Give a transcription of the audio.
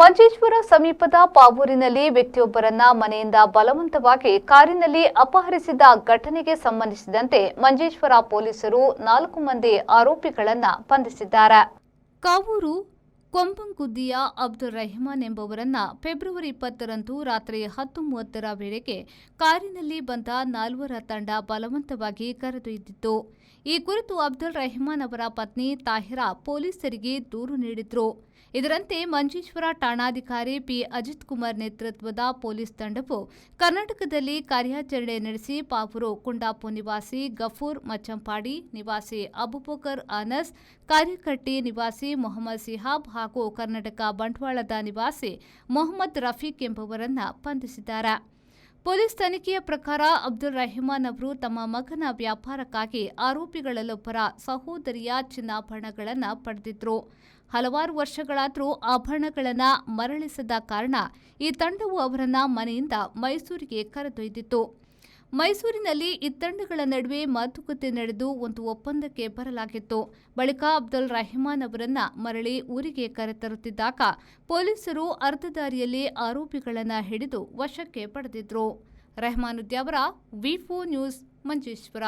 ಮಂಜೇಶ್ವರ ಸಮೀಪದ ಪಾವೂರಿನಲ್ಲಿ ವ್ಯಕ್ತಿಯೊಬ್ಬರನ್ನ ಮನೆಯಿಂದ ಬಲವಂತವಾಗಿ ಕಾರಿನಲ್ಲಿ ಅಪಹರಿಸಿದ ಘಟನೆಗೆ ಸಂಬಂಧಿಸಿದಂತೆ ಮಂಜೇಶ್ವರ ಪೊಲೀಸರು 4 ಮಂದಿ ಆರೋಪಿಗಳನ್ನು ಬಂಧಿಸಿದ್ದಾರೆ. ಕಾವೂರು ಕೊಂಬಂಗುದ್ದಿಯ ಅಬ್ದುಲ್ ರೆಹಮಾನ್ ಎಂಬುವರನ್ನ ಫೆಬ್ರವರಿ 20ರಂದು ರಾತ್ರಿ 10:30ರ ವೇಳೆಗೆ ಕಾರಿನಲ್ಲಿ ಬಂದ 4ರ ತಂಡ ಬಲವಂತವಾಗಿ ಕರೆದೊಯ್ದಿತ್ತು. ಈ ಕುರಿತು ಅಬ್ದುಲ್ ರೆಹಮಾನ್ ಅವರ ಪತ್ನಿ ತಾಹಿರಾ ಪೊಲೀಸರಿಗೆ ದೂರು ನೀಡಿದ್ರು. ಇದರಂತೆ ಮಂಜೇಶ್ವರ ಠಾಣಾಧಿಕಾರಿ ಪಿ ಅಜಿತ್ ಕುಮಾರ್ ನೇತೃತ್ವದ ಪೊಲೀಸ್ ತಂಡವು ಕರ್ನಾಟಕದಲ್ಲಿ ಕಾರ್ಯಾಚರಣೆ ನಡೆಸಿ ಪಾವೂರು ಕುಂಡಾಪು ನಿವಾಸಿ ಗಫೂರ್ ಮಚ್ಚಂಪಾಡಿ ನಿವಾಸಿ ಅಬುಬಕರ್ ಅನಸ್, ಕಾರ್ಯಕಟ್ಟಿ ನಿವಾಸಿ ಮೊಹಮ್ಮದ್ ಸಿಹಾಬ್ ಹಾಗೂ ಕರ್ನಾಟಕ ಬಂಟ್ವಾಳದ ನಿವಾಸಿ ಮೊಹಮ್ಮದ್ ರಫೀಕ್ ಎಂಬುವರನ್ನ ಬಂಧಿಸಿದ್ದಾರೆ. ಪೊಲೀಸ್ ತನಿಖೆಯ ಪ್ರಕಾರ ಅಬ್ದುಲ್ ರೆಹಮಾನ್ ಅವರು ತಮ್ಮ ಮಗನ ವ್ಯಾಪಾರಕ್ಕಾಗಿ ಆರೋಪಿಗಳಲ್ಲೊಬ್ಬರ ಸಹೋದರಿಯ ಚಿನ್ನಾಭರಣಗಳನ್ನು ಪಡೆದಿದ್ರು. ಹಲವಾರು ವರ್ಷಗಳಾದರೂ ಆಭರಣಗಳನ್ನು ಮರಳಿಸದ ಕಾರಣ ಈ ತಂಡವು ಅವರನ್ನ ಮನೆಯಿಂದ ಮೈಸೂರಿಗೆ ಕರೆದೊಯ್ದಿತ್ತು. ಮೈಸೂರಿನಲ್ಲಿ ಈ ತಂಡಗಳ ನಡುವೆ ಮಾತುಕತೆ ನಡೆದು ಒಂದು ಒಪ್ಪಂದಕ್ಕೆ ಬರಲಾಗಿತ್ತು. ಬಳಿಕ ಅಬ್ದುಲ್ ರೆಹಮಾನ್ ಅವರನ್ನ ಮರಳಿ ಊರಿಗೆ ಕರೆತರುತ್ತಿದ್ದಾಗ ಪೊಲೀಸರು ಅರ್ಧ ದಾರಿಯಲ್ಲಿ ಆರೋಪಿಗಳನ್ನು ಹಿಡಿದು ವಶಕ್ಕೆ ಪಡೆದಿದ್ರು. ರೆಹಮಾನುದ್ದಿ ಅವರ ವಿ4 ನ್ಯೂಸ್ ಮಂಜೇಶ್ವರ.